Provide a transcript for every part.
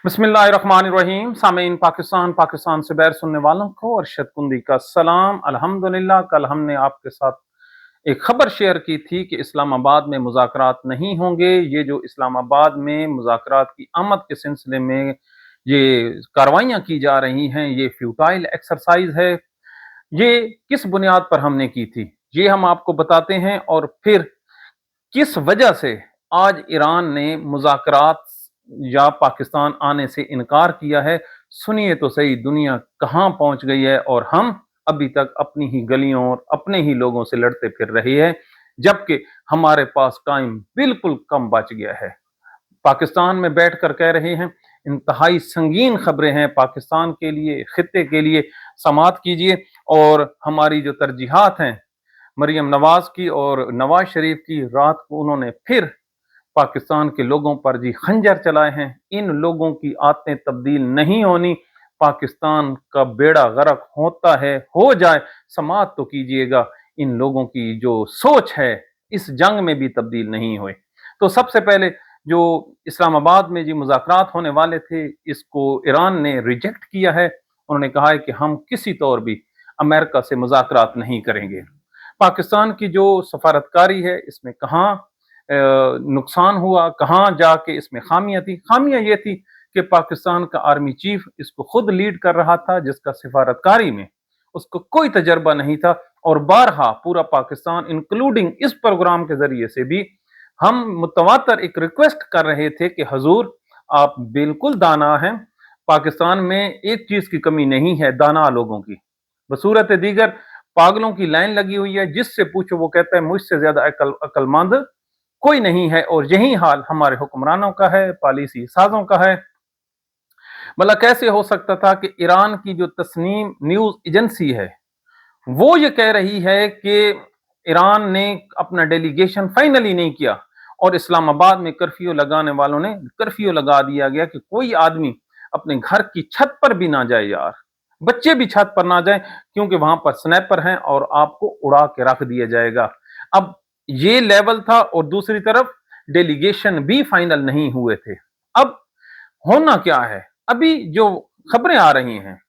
बिस्मिल्लाहिर्रहमानिर्रहीम। सामीन, पाकिस्तान से बैर सुनने वालों को अरशद कुंदी का सलाम। अल्हम्दुलिल्लाह, कल हमने आपके साथ एक खबर शेयर की थी कि इस्लामाबाद में मुज़ाकरात नहीं होंगे। ये जो इस्लामाबाद में मुज़ाकरात की आमद के सिलसिले में ये कार्रवाइयाँ की जा रही हैं, ये फ्यूटाइल एक्सरसाइज है। ये किस बुनियाद पर हमने की थी, ये हम आपको बताते हैं, और फिर किस वजह से आज ईरान ने मुज़ाकरात या पाकिस्तान आने से इनकार किया है। सुनिए तो सही, दुनिया कहाँ पहुंच गई है और हम अभी तक अपनी ही गलियों और अपने ही लोगों से लड़ते फिर रहे हैं, जबकि हमारे पास टाइम बिल्कुल कम बच गया है। पाकिस्तान में बैठकर कह रहे हैं, इंतहाई संगीन खबरें हैं पाकिस्तान के लिए, खित्ते के लिए। समाअत कीजिए। और हमारी जो तरजीहात हैं मरियम नवाज की और नवाज शरीफ की, रात को उन्होंने फिर पाकिस्तान के लोगों पर जी खंजर चलाए हैं। इन लोगों की आदतें तब्दील नहीं होनी। पाकिस्तान का बेड़ा गर्क होता है, हो जाए, समाअत तो कीजिएगा। इन लोगों की जो सोच है इस जंग में भी तब्दील नहीं हुए। तो सबसे पहले जो इस्लामाबाद में जी मुज़ाकरात होने वाले थे, इसको ईरान ने रिजेक्ट किया है। उन्होंने कहा है कि हम किसी तौर भी अमेरिका से मुज़ाकरात नहीं करेंगे। पाकिस्तान की जो सफारतकारी है, इसमें कहाँ नुकसान हुआ, कहाँ जाके इसमें खामियां थी। खामियां ये थी कि पाकिस्तान का आर्मी चीफ इसको खुद लीड कर रहा था, जिसका सिफारतकारी में उसको कोई तजर्बा नहीं था। और बारहा पूरा पाकिस्तान इंक्लूडिंग इस प्रोग्राम के जरिए से भी हम मुतवातर एक रिक्वेस्ट कर रहे थे कि हजूर, आप बिल्कुल दाना हैं। पाकिस्तान में एक चीज की कमी नहीं है, दाना लोगों की। बसूरत दीगर पागलों की लाइन लगी हुई है, जिससे पूछो वो कहता है मुझसे ज्यादा अक्लमंद कोई नहीं है। और यही हाल हमारे हुक्मरानों का है, पॉलिसी साजों का है। भला कैसे हो सकता था कि ईरान की जो तस्नीम न्यूज एजेंसी है वो ये कह रही है कि ईरान ने अपना डेलीगेशन फाइनली नहीं किया, और इस्लामाबाद में कर्फ्यू लगाने वालों ने कर्फ्यू लगा दिया गया कि कोई आदमी अपने घर की छत पर भी ना जाए यार, बच्चे भी छत पर ना जाए, क्योंकि वहां पर स्नैपर हैं और आपको उड़ा के रख दिया जाएगा। अब ये लेवल था, और दूसरी तरफ डेलीगेशन भी फाइनल नहीं हुए थे। अब होना क्या है, अभी जो खबरें आ रही हैं,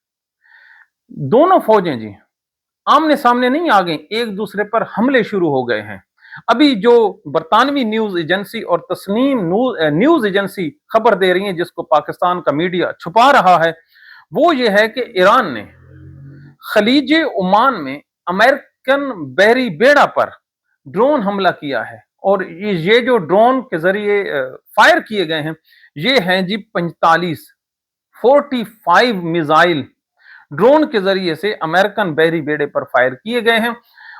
दोनों फौजें जी आमने सामने नहीं आ गई, एक दूसरे पर हमले शुरू हो गए हैं। अभी जो बरतानवी न्यूज एजेंसी और तस्नीम न्यूज एजेंसी खबर दे रही है, जिसको पाकिस्तान का मीडिया छुपा रहा है, वो ये है कि ईरान ने खलीज ओमान में अमेरिकन बहरी बेड़ा पर ड्रोन हमला किया है। और ये जो ड्रोन के जरिए फायर किए गए हैं, ये हैं जी 45 मिसाइल ड्रोन के जरिए से अमेरिकन बहरी बेड़े पर फायर किए गए हैं।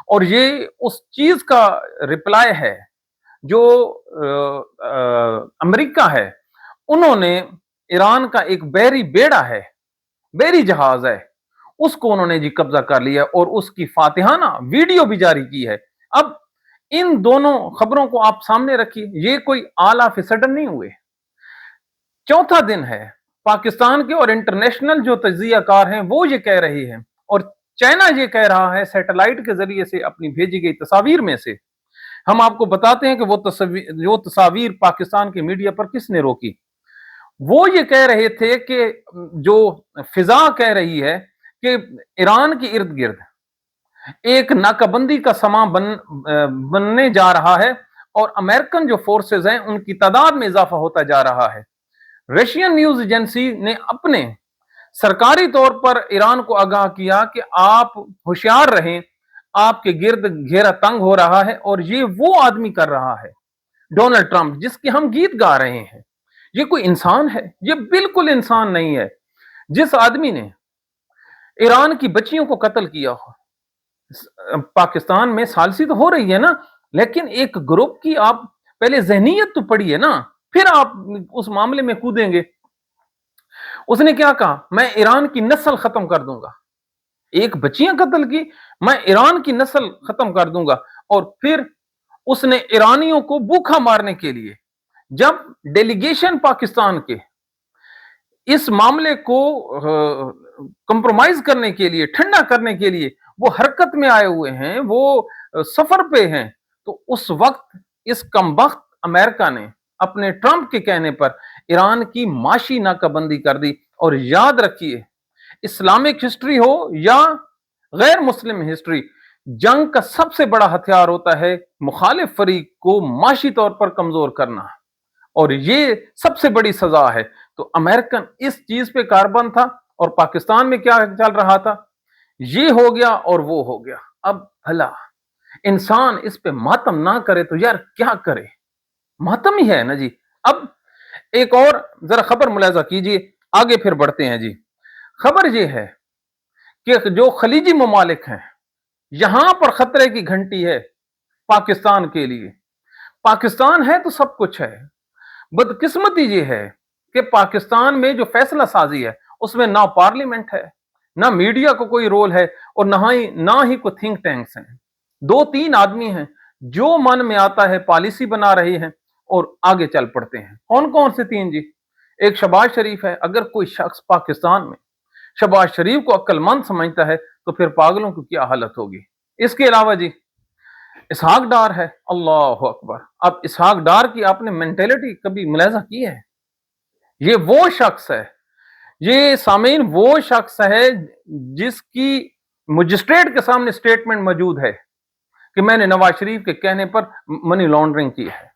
और ये उस चीज का रिप्लाई है जो अमेरिका है, उन्होंने ईरान का एक बहरी बेड़ा है, बहरी जहाज है, उसको उन्होंने जी कब्जा कर लिया और उसकी फातिहाना वीडियो भी जारी की है। अब इन दोनों खबरों को आप सामने रखिए, ये कोई आल ऑफ सडन नहीं हुए। चौथा दिन है, पाकिस्तान के और इंटरनेशनल जो तजियाकार हैं वो ये कह रहे हैं, और चाइना ये कह रहा है सैटेलाइट के जरिए से अपनी भेजी गई तस्वीर में से। हम आपको बताते हैं कि वो तस्वीर पाकिस्तान के मीडिया पर किसने रोकी। वो ये कह रहे थे कि जो फिजा कह रही है कि ईरान के इर्द गिर्द एक नाकाबंदी का समा बनने जा रहा है, और अमेरिकन जो फोर्सेस हैं उनकी तादाद में इजाफा होता जा रहा है। रशियन न्यूज एजेंसी ने अपने सरकारी तौर पर ईरान को आगाह किया कि आप होशियार रहें, आपके गिर्द घेरा तंग हो रहा है, और ये वो आदमी कर रहा है, डोनाल्ड ट्रंप, जिसके हम गीत गा रहे हैं। ये कोई इंसान है? ये बिल्कुल इंसान नहीं है। जिस आदमी ने ईरान की बच्चियों को कत्ल किया हो, पाकिस्तान में सालसी तो हो रही है ना, लेकिन एक ग्रुप की आप पहले जहनीयत तो पढ़िए ना, फिर आप उस मामले में कूदेंगे। उसने क्या कहा, मैं ईरान की नस्ल खत्म कर दूंगा। एक बच्चियां कत्ल की, मैं ईरान की नस्ल खत्म कर दूंगा। और फिर उसने ईरानियों को भूखा मारने के लिए, जब डेलीगेशन पाकिस्तान के इस मामले को कंप्रोमाइज करने के लिए, ठंडा करने के लिए वो हरकत में आए हुए हैं, वो सफर पे हैं, तो उस वक्त इस कमबख्त अमेरिका ने अपने ट्रंप के कहने पर ईरान की माशी नाकाबंदी कर दी। और याद रखिए, इस्लामिक हिस्ट्री हो या गैर मुस्लिम हिस्ट्री, जंग का सबसे बड़ा हथियार होता है मुखालिफ फरीक को माशी तौर पर कमजोर करना, और ये सबसे बड़ी सजा है। तो अमेरिकन इस चीज पे कारबंद था, और पाकिस्तान में क्या चल रहा था, ये हो गया और वो हो गया। अब भला इंसान इस पे मातम ना करे तो यार क्या करे, मातम ही है ना जी। अब एक और जरा खबर मुलाजा कीजिए, आगे फिर बढ़ते हैं जी। खबर ये है कि जो खलीजी ममालिक हैं, यहां पर खतरे की घंटी है पाकिस्तान के लिए। पाकिस्तान है तो सब कुछ है। बदकिस्मती ये है कि पाकिस्तान में जो फैसला साजी है उसमें ना पार्लियामेंट है, ना मीडिया को कोई रोल है, और ना ही कोई थिंक टैंक्स हैं। दो तीन आदमी हैं जो मन में आता है पॉलिसी बना रहे हैं और आगे चल पड़ते हैं। कौन कौन से तीन जी? एक शहबाज शरीफ है। अगर कोई शख्स पाकिस्तान में शहबाज शरीफ को अक्लमंद समझता है तो फिर पागलों की क्या हालत होगी। इसके अलावा जी इसहाक डार है। अल्लाह अकबर। अब इसहाक डार की आपने मेंटेलिटी कभी मुलाजा की है? ये वो शख्स है, ये सामीन वो शख्स है जिसकी मजिस्ट्रेट के सामने स्टेटमेंट मौजूद है कि मैंने नवाज शरीफ के कहने पर मनी लॉन्ड्रिंग की है।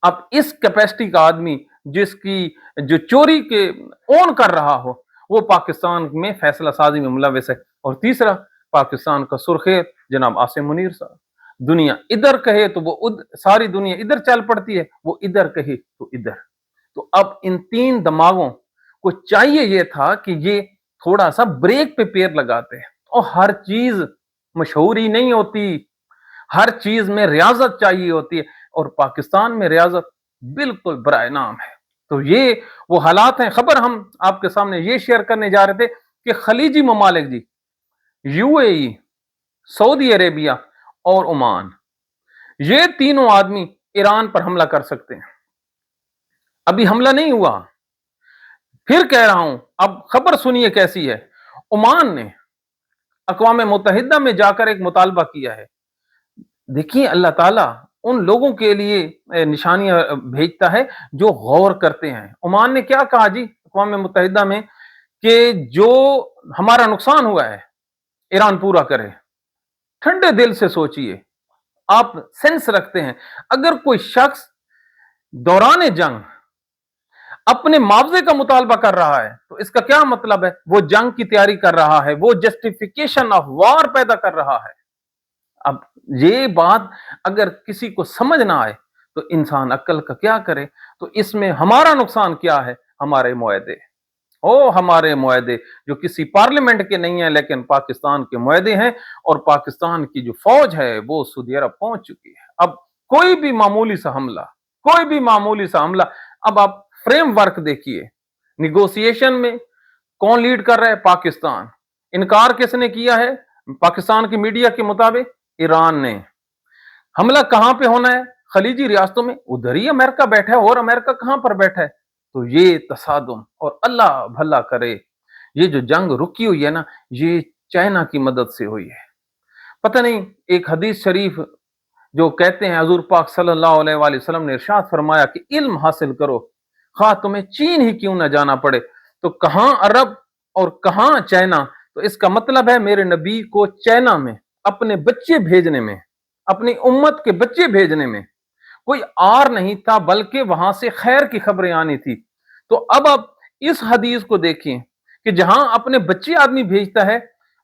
अब इस कैपेसिटी का आदमी जिसकी जो चोरी के ओन कर रहा हो, वो पाकिस्तान में फैसला साजी में मुलविस है। और तीसरा, पाकिस्तान का सुर्खेर जनाब आसिम मुनीर साहब। दुनिया इधर कहे तो वो सारी दुनिया इधर चल पड़ती है, वो इधर कहे तो इधर। तो अब इन तीन दिमागों को चाहिए ये था कि ये थोड़ा सा ब्रेक पे पैर लगाते हैं। और हर चीज मशहूर ही नहीं होती, हर चीज में रियाजत चाहिए होती है, और पाकिस्तान में रियाजत बिल्कुल बराए नाम है। तो ये वो हालात हैं। खबर हम आपके सामने ये शेयर करने जा रहे थे कि खलीजी ममालिक जी, यूएई, सऊदी अरेबिया और ओमान, ये तीनों आदमी ईरान पर हमला कर सकते हैं। अभी हमला नहीं हुआ, फिर कह रहा हूं, अब खबर सुनिए कैसी है। ओमान ने अक़वाम मुत्तहिदा में जाकर एक मुतालबा किया है। देखिए, अल्लाह ताला उन लोगों के लिए निशानियां भेजता है जो गौर करते हैं। ओमान ने क्या कहा जी अक़वाम मुत्तहिदा में कि जो हमारा नुकसान हुआ है ईरान पूरा करे। ठंडे दिल से सोचिए, आप सेंस रखते हैं, अगर कोई शख्स दौरान जंग अपने मुआवजे का मुतालबा कर रहा है तो इसका क्या मतलब है? वो जंग की तैयारी कर रहा है, वो जस्टिफिकेशन ऑफ वॉर पैदा कर रहा है। अब ये बात अगर किसी को समझ ना आए तो इंसान अक्ल का क्या करे। तो इसमें हमारा नुकसान क्या है? हमारे मुआहदे, हमारे मुआहदे जो किसी पार्लियामेंट के नहीं है लेकिन पाकिस्तान के मुआहदे हैं। और पाकिस्तान की जो फौज है वो सऊदी अरब पहुंच चुकी है। अब कोई भी मामूली सा हमला, कोई भी मामूली सा हमला, अब आप फ्रेमवर्क देखिए, निगोशिएशन में कौन लीड कर रहा है? पाकिस्तान। इनकार किसने किया है? पाकिस्तान की मीडिया के मुताबिक ईरान ने। हमला कहां पे होना है? खलीजी रियासतों में। उधर ही अमेरिका बैठा है, और अमेरिका कहां पर बैठा है? तो ये तसादुम, और अल्लाह भला करे, ये जो जंग रुकी हुई है ना, ये चाइना की मदद से हुई है। पता नहीं, एक हदीस शरीफ जो कहते हैं हुजूर पाक सल्लल्लाहु अलैहि वसल्लम ने इरशाद फरमाया कि इल्म हासिल करो, खा तुम्हें चीन ही क्यों ना जाना पड़े। तो कहां अरब और कहां चाइना? तो इसका मतलब है मेरे नबी को चाइना में अपने बच्चे भेजने में, अपनी उम्मत के बच्चे भेजने में कोई आर नहीं था, बल्कि वहां से खैर की खबरें आनी थी। तो अब आप इस हदीस को देखें कि जहां अपने बच्चे आदमी भेजता है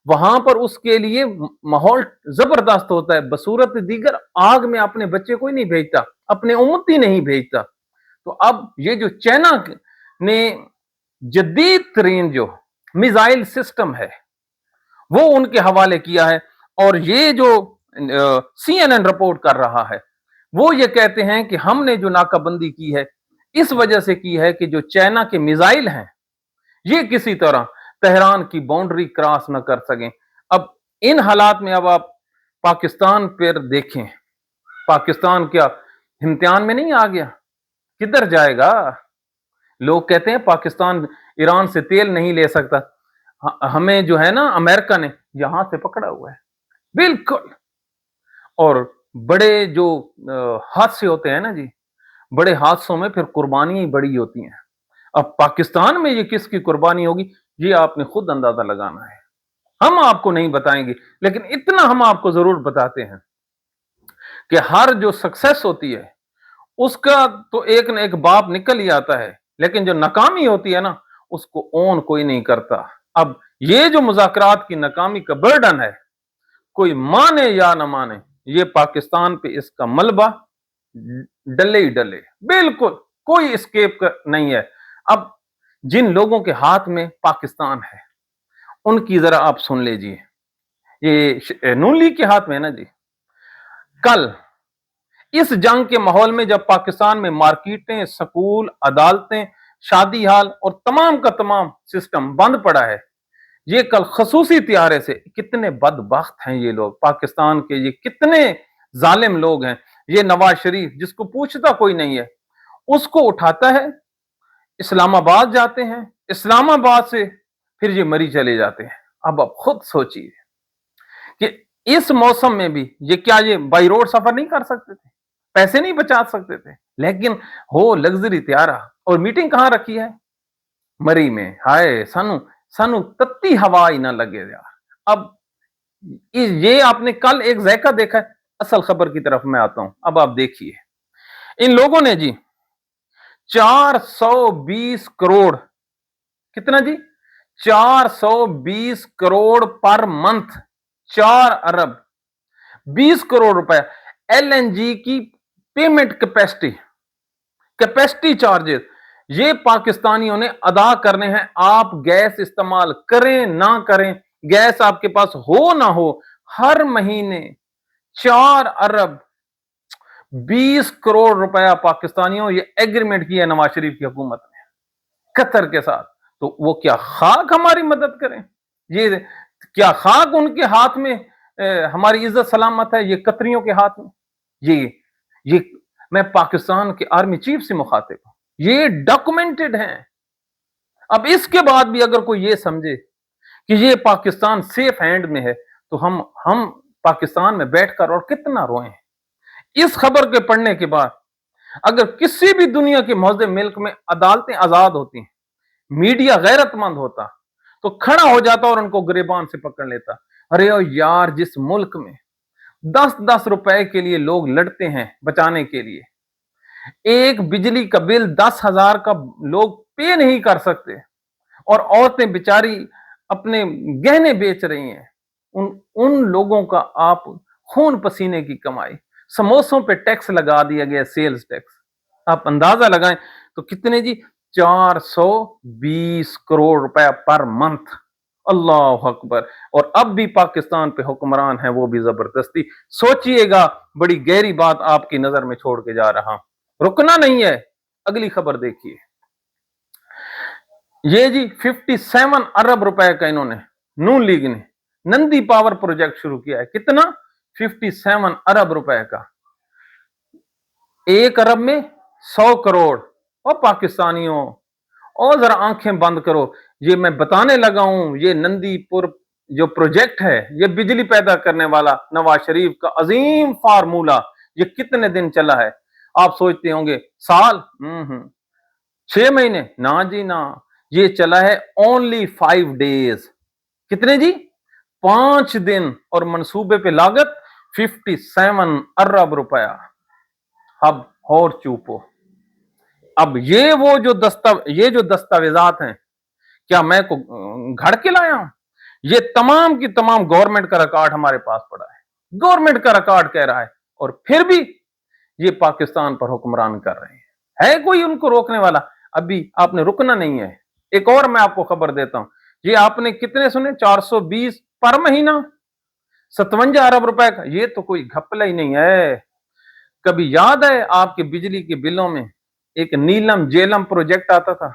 वहां पर उसके लिए माहौल जबरदस्त होता है। बसूरत दीगर आग में अपने बच्चे को ही नहीं भेजता, अपने उम्मती नहीं भेजता। तो अब ये जो चाइना ने जदीद तरीन जो मिसाइल सिस्टम है वो उनके हवाले किया है, और ये जो CNN रिपोर्ट कर रहा है वो ये कहते हैं कि हमने जो नाकाबंदी की है इस वजह से की है कि जो चाइना के मिसाइल हैं ये किसी तरह तेहरान की बाउंड्री क्रॉस न कर सकें। अब इन हालात में अब आप पाकिस्तान पर देखें, पाकिस्तान क्या इम्तिहान में नहीं आ गया? किधर जाएगा? लोग कहते हैं पाकिस्तान ईरान से तेल नहीं ले सकता। हमें जो है ना अमेरिका ने यहां से पकड़ा हुआ है बिल्कुल। और बड़े जो हादसे होते हैं ना जी, बड़े हादसों में फिर कुर्बानियां बड़ी होती हैं। अब पाकिस्तान में ये किसकी कुर्बानी होगी, ये आपने खुद अंदाजा लगाना है। हम आपको नहीं बताएंगे, लेकिन इतना हम आपको जरूर बताते हैं कि हर जो सक्सेस होती है उसका तो एक न एक बाप निकल ही आता है, लेकिन जो नाकामी होती है ना, उसको ओन कोई नहीं करता। अब ये जो मुज़ाकरात की नाकामी का बर्डन है, कोई माने या ना माने, ये पाकिस्तान पे इसका मलबा डले ही डले, बिल्कुल कोई एस्केप नहीं है। अब जिन लोगों के हाथ में पाकिस्तान है, उनकी जरा आप सुन लीजिए। ये नून लीग के हाथ में है ना जी। कल इस जंग के माहौल में जब पाकिस्तान में मार्केटें, स्कूल, अदालतें, शादी हाल और तमाम का तमाम सिस्टम बंद पड़ा है, ये कल खसूसी त्यारे से, कितने बदबख्त हैं ये लोग पाकिस्तान के, ये कितने जालिम लोग हैं। ये नवाज शरीफ जिसको पूछता कोई नहीं है, उसको उठाता है, इस्लामाबाद जाते हैं, इस्लामाबाद से फिर ये मरी चले जाते हैं। अब आप खुद सोचिए कि इस मौसम में भी ये क्या ये बाई रोड सफर नहीं कर सकते थे, पैसे नहीं बचा सकते थे, लेकिन हो लग्जरी त्यारा। और मीटिंग कहां रखी है, मरी में। हाय सानू सानू तत्ती हवा ही ना लगे यार। अब ये आपने कल एक जायका देखा है। असल खबर की तरफ मैं आता हूं, अब आप देखिए। इन लोगों ने जी 420 करोड़, कितना जी, 420 करोड़ पर मंथ, 4 अरब 20 करोड़ रुपए एलएनजी की पेमेंट कैपेसिटी चार्जेस ये पाकिस्तानियों ने अदा करने हैं। आप गैस इस्तेमाल करें ना करें, गैस आपके पास हो ना हो, हर महीने 4 अरब 20 करोड़ रुपया पाकिस्तानियों ये एग्रीमेंट किया नवाज शरीफ की हुकूमत ने कतर के साथ। तो वो क्या खाक हमारी मदद करें, ये क्या खाक उनके हाथ में हमारी इज्जत सलामत है, ये कतरियों के हाथ में। ये मैं पाकिस्तान के आर्मी चीफ से मुखातिब हूं, ये डॉक्यूमेंटेड हैं। अब इसके बाद भी अगर कोई ये समझे कि ये पाकिस्तान सेफ हैंड में है, तो हम पाकिस्तान में बैठकर और कितना रोए हैं। इस खबर के पढ़ने के बाद अगर किसी भी दुनिया के मौजूद मुल्क में अदालतें आजाद होती हैं, मीडिया गैरतमंद होता, तो खड़ा हो जाता और उनको गिरबान से पकड़ लेता। अरे यार, जिस मुल्क में 10-10 रुपए के लिए लोग लड़ते हैं बचाने के लिए, एक बिजली का बिल 10,000 का लोग पे नहीं कर सकते, और औरतें बेचारी अपने गहने बेच रही हैं, उन लोगों का आप खून पसीने की कमाई, समोसों पे टैक्स लगा दिया गया, सेल्स टैक्स। आप अंदाजा लगाएं तो कितने जी, 420 करोड़ रुपया पर मंथ। अल्लाह अकबर। और अब भी पाकिस्तान पे हुक्मरान है वो भी जबरदस्ती। सोचिएगा, बड़ी गहरी बात आपकी नजर में छोड़ के जा रहा हूं, रुकना नहीं है। अगली खबर देखिए। ये जी 57 अरब रुपए का इन्होंने, नून लीग ने नंदी पावर प्रोजेक्ट शुरू किया है। कितना, 57 अरब रुपए का। 1 अरब में 100 करोड़। और पाकिस्तानियों, और जरा आंखें बंद करो, ये मैं बताने लगा हूं, ये नंदीपुर जो प्रोजेक्ट है, ये बिजली पैदा करने वाला नवाज शरीफ का अजीम फार्मूला, ये कितने दिन चला है। आप सोचते होंगे साल, 6 महीने, ना जी ना, ये चला है ओनली 5 डेज। कितने जी, 5 दिन, और मंसूबे पे लागत 57 अरब रुपया। अब और चूपो। अब ये जो दस्तावेजात हैं, क्या मैं को घड़ के लाया हूं? ये तमाम की तमाम गवर्नमेंट का रिकॉर्ड हमारे पास पड़ा है, गवर्नमेंट का रिकॉर्ड कह रहा है, और फिर भी ये पाकिस्तान पर हुक्मरान कर रहे हैं। है कोई उनको रोकने वाला? अभी आपने रुकना नहीं है। एक और मैं आपको खबर देता हूं, ये आपने कितने सुने, 420 पर महीना, 57 अरब रुपए का। ये तो कोई घपला ही नहीं है। कभी याद है आपके बिजली के बिलों में एक नीलम जेलम प्रोजेक्ट आता था,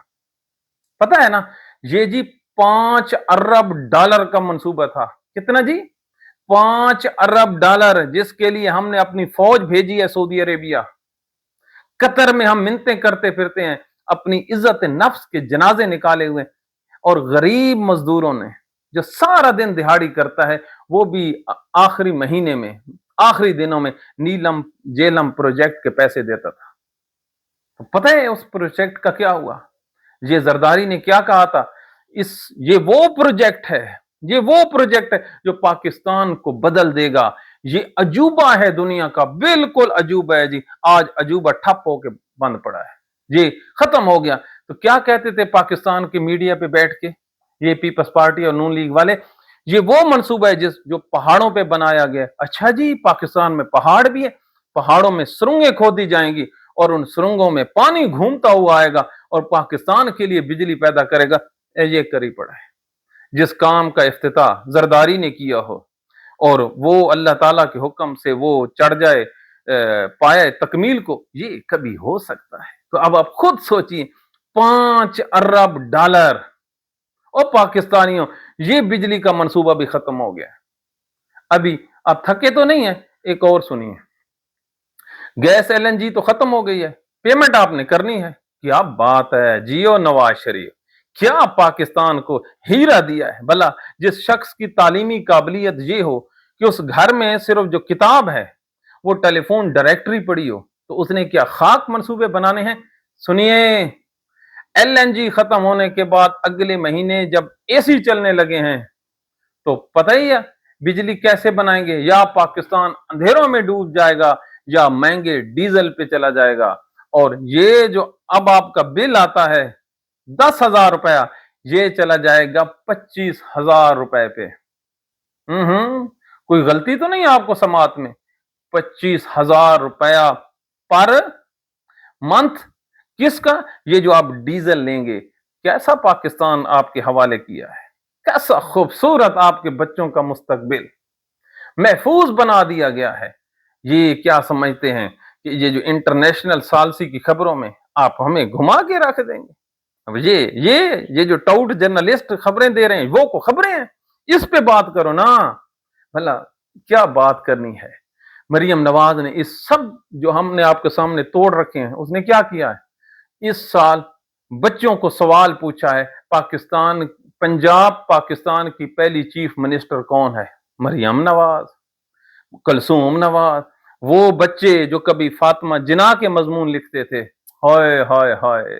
पता है ना? ये जी 5 अरब डॉलर का मंसूबा था। कितना जी, 5 अरब डॉलर, जिसके लिए हमने अपनी फौज भेजी है सऊदी अरेबिया। कतर में हम मिन्नतें करते फिरते हैं, अपनी इज्जत नफ्स के जनाजे निकाले हुए। और गरीब मजदूरों ने, जो सारा दिन दिहाड़ी करता है, वो भी आखिरी महीने में, आखिरी दिनों में नीलम जेलम प्रोजेक्ट के पैसे देता था। तो पता है उस प्रोजेक्ट का क्या हुआ? یہ زرداری نے کیا کہا تھا، یہ وہ پروجیکٹ ہے جو پاکستان کو بدل دے گا، یہ عجوبہ ہے دنیا کا، بالکل عجوبہ ہے جی۔ آج عجوبہ ٹھپ ہو کے بند پڑا ہے، یہ ختم ہو گیا۔ تو کیا کہتے تھے پاکستان کے میڈیا پہ بیٹھ کے یہ پیپلز پارٹی اور نون لیگ والے، یہ وہ منصوبہ ہے جو پہاڑوں پہ بنایا گیا۔ اچھا جی، پاکستان میں پہاڑ بھی ہے، پہاڑوں میں سرنگیں کھودی جائیں گی اور ان سرنگوں میں پانی گھومتا ہوا آئے گا اور پاکستان کے لیے بجلی پیدا کرے گا۔ یہ کری پڑا ہے جس کام کا افتتاح زرداری نے کیا ہو اور وہ اللہ تعالیٰ کے حکم سے وہ چڑھ جائے پائے تکمیل کو، یہ کبھی ہو سکتا ہے؟ تو اب آپ خود سوچئے، 5 ارب ڈالر اور پاکستانیوں، یہ بجلی کا منصوبہ بھی ختم ہو گیا۔ ابھی آپ تھکے تو نہیں ہیں؟ ایک اور سنیے، گیس LNG تو ختم ہو گئی ہے، پیمنٹ آپ نے کرنی ہے۔ کیا بات ہے جیو نواز شریف، کیا پاکستان کو ہیرا دیا ہے۔ بھلا جس شخص کی تعلیمی قابلیت یہ ہو کہ اس گھر میں صرف جو کتاب ہے وہ ٹیلی فون ڈائریکٹری پڑی ہو، تو اس نے کیا خاک منصوبے بنانے ہیں؟ سنیے، LNG ختم ہونے کے بعد اگلے مہینے جب AC چلنے لگے ہیں تو پتہ ہی ہے بجلی کیسے بنائیں گے، یا پاکستان اندھیروں میں ڈوب جائے گا یا مہنگے ڈیزل پہ چلا جائے گا۔ اور یہ جو اب آپ کا بل آتا ہے 10,000 روپیہ، یہ چلا جائے گا 25,000 روپے پہ۔ کوئی غلطی تو نہیں آپ کو سماعت میں؟ 25,000 روپیہ پر منتھ، کس کا؟ یہ جو آپ ڈیزل لیں گے۔ کیسا پاکستان آپ کے حوالے کیا ہے، کیسا خوبصورت آپ کے بچوں کا مستقبل محفوظ بنا دیا گیا ہے۔ یہ کیا سمجھتے ہیں کہ یہ جو انٹرنیشنل ثالثی کی خبروں میں آپ ہمیں گھما کے رکھ دیں گے؟ اب یہ جو ٹاؤٹ جرنلسٹ خبریں دے رہے ہیں وہ کو خبریں ہیں، اس پہ بات کرو نا۔ بھلا کیا بات کرنی ہے؟ مریم نواز نے اس سب جو ہم نے آپ کے سامنے توڑ رکھے ہیں، اس نے کیا کیا ہے؟ اس سال بچوں کو سوال پوچھا ہے، پنجاب پاکستان کی پہلی چیف منسٹر کون ہے؟ مریم نواز، کلثوم نواز۔ وہ بچے جو کبھی فاطمہ جناح کے مضمون لکھتے تھے، ہائے ہائے ہائے،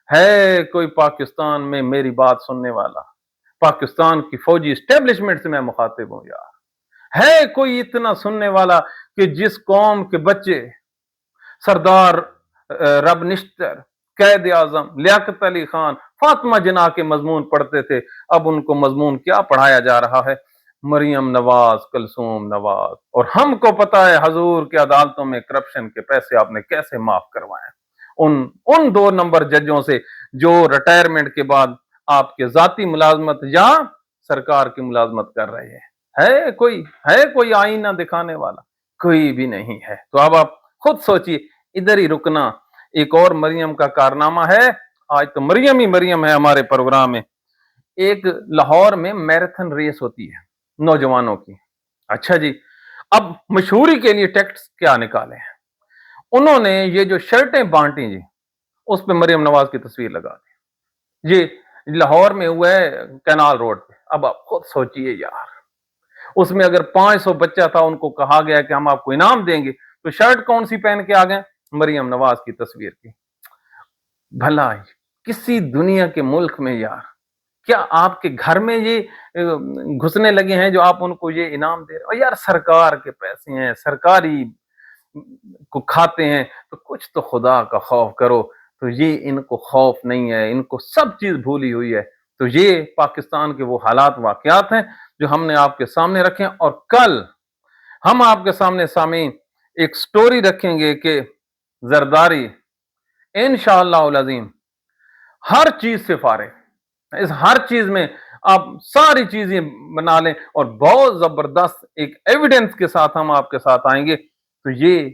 ہے کوئی پاکستان میں میری بات سننے والا؟ پاکستان کی فوجی اسٹیبلشمنٹ سے میں مخاطب ہوں یار، ہے کوئی اتنا سننے والا کہ جس قوم کے بچے سردار رب نشتر، قائد اعظم لیاقت علی خان، فاطمہ جناح کے مضمون پڑھتے تھے، اب ان کو مضمون کیا پڑھایا جا رہا ہے؟ مریم نواز، کلثوم نواز۔ اور ہم کو پتا ہے حضور کے عدالتوں میں کرپشن کے پیسے آپ نے کیسے معاف کروائے، ان 2 نمبر ججوں سے جو ریٹائرمنٹ کے بعد آپ کے ذاتی ملازمت یا سرکار کی ملازمت کر رہے ہیں۔ ہے کوئی آئینہ دکھانے والا؟ کوئی بھی نہیں ہے۔ تو اب آپ خود سوچئے، ادھر ہی رکنا۔ ایک اور مریم کا کارنامہ ہے، آج تو مریم ہی مریم ہے ہمارے پروگرام میں۔ ایک لاہور میں میراتھن ریس ہوتی ہے نوجوانوں کی۔ اچھا جی، اب مشہوری کے لیے ٹیکٹس کیا نکالے ہیں انہوں نے؟ یہ جو شرٹیں بانٹی جی، اس پہ مریم نواز کی تصویر لگا دی۔ یہ لاہور میں ہوا ہے کینال روڈ پہ۔ اب آپ خود سوچئے یار، اس میں اگر 500 بچہ تھا، ان کو کہا گیا کہ ہم آپ کو انعام دیں گے، تو شرٹ کون سی پہن کے آ گئے؟ مریم نواز کی تصویر کی۔ بھلا کسی دنیا کے ملک میں یار، کیا آپ کے گھر میں یہ گھسنے لگے ہیں جو آپ ان کو یہ انعام دے رہے ہیں؟ یار سرکار کے پیسے ہیں، سرکاری کو کھاتے ہیں، تو کچھ تو خدا کا خوف کرو۔ تو یہ ان کو خوف نہیں ہے، ان کو سب چیز بھولی ہوئی ہے۔ تو یہ پاکستان کے وہ حالات واقعات ہیں جو ہم نے آپ کے سامنے رکھے ہیں، اور کل ہم آپ کے سامنے سامعین ایک سٹوری رکھیں گے کہ زرداری انشاءاللہ العظیم ہر چیز سے فارغ، اس ہر چیز میں آپ ساری چیزیں بنا لیں، اور بہت زبردست ایک ایویڈنس کے ساتھ ہم آپ کے ساتھ آئیں گے۔ تو یہ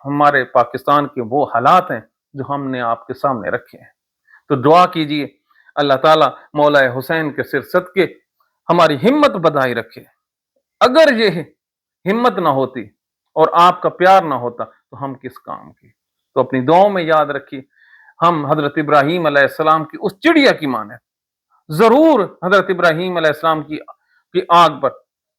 ہمارے پاکستان کے وہ حالات ہیں جو ہم نے آپ کے سامنے رکھے ہیں۔ تو دعا کیجئے اللہ تعالیٰ مولا حسین کے سر صدقے ہماری ہمت بدھائی رکھے۔ اگر یہ ہمت نہ ہوتی اور آپ کا پیار نہ ہوتا تو ہم کس کام کی؟ تو اپنی دعاؤں میں یاد رکھیے، ہم حضرت ابراہیم علیہ السلام کی اس چڑیا کی مانند ضرور حضرت ابراہیم علیہ السلام کی آگ پر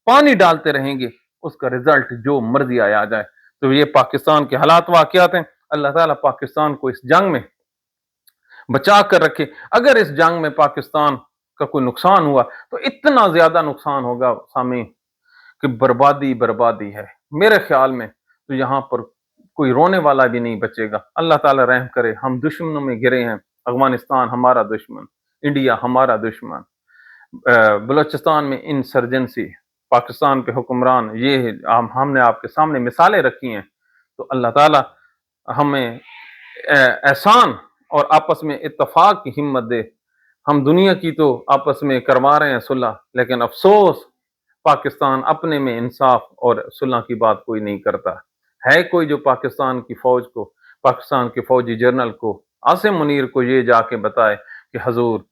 پانی ڈالتے رہیں گے، اس کا رزلٹ جو مرضی آیا جائے۔ تو یہ پاکستان کے حالات واقعات ہیں۔ اللہ تعالیٰ پاکستان کو اس جنگ میں बचा कर रखे। अगर इस जंग में पाकिस्तान का कोई नुकसान हुआ तो इतना ज्यादा नुकसान होगा सामी कि बर्बादी बर्बादी है। मेरे ख्याल में तो यहाँ पर कोई रोने वाला भी नहीं बचेगा। अल्लाह ताला रहम करे। हम दुश्मनों में घिरे हैं। अफगानिस्तान हमारा दुश्मन, इंडिया हमारा दुश्मन, बलूचिस्तान में इंसर्जेंसी, पाकिस्तान के हुक्मरान, ये हमने आपके सामने मिसालें रखी हैं। तो अल्लाह ताला हमें एहसान और आपस में इत्तफाक की हिम्मत दे। हम दुनिया की तो आपस में करवा रहे हैं सुलह, लेकिन अफसोस पाकिस्तान अपने में इंसाफ और सुलह की बात कोई नहीं करता है। कोई जो पाकिस्तान की फौज को, पाकिस्तान के फौजी जनरल को, आसिम मुनीर को ये जाके बताए कि हजूर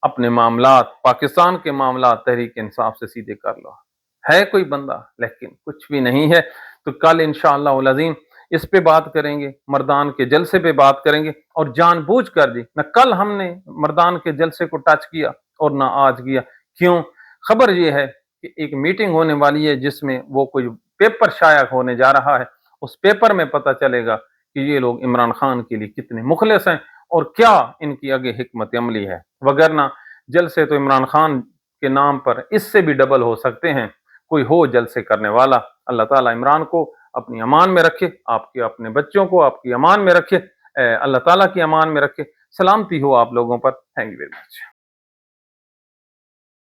अपने मामलात, पाकिस्तान के मामलात तहरीक इंसाफ से सीधे कर लो। है कोई बंदा? लेकिन कुछ भी नहीं है। तो कल इंशाअल्लाह उल अज़ीम इस पे बात करेंगे, मर्दान के जलसे पे बात करेंगे। और जानबूझकर जी न कल हमने मर्दान के जलसे को टच किया और ना आज किया। क्यों? खबर ये है कि एक मीटिंग होने वाली है जिसमें वो कोई पेपर शाया होने जा रहा है। उस पेपर में पता चलेगा कि ये लोग इमरान खान के लिए कितने मुखलिस हैं और क्या इनकी आगे हिकमत अमली है। वगरना जलसे तो इमरान खान के नाम पर इससे भी डबल हो सकते हैं। कोई हो जलसे करने वाला। अल्लाह ताला इमरान को अपनी अमान में रखे, आपके अपने बच्चों को आपकी अमान में रखे, अल्लाह ताला की अमान में रखे। सलामती हो आप लोगों पर। Thank you very much.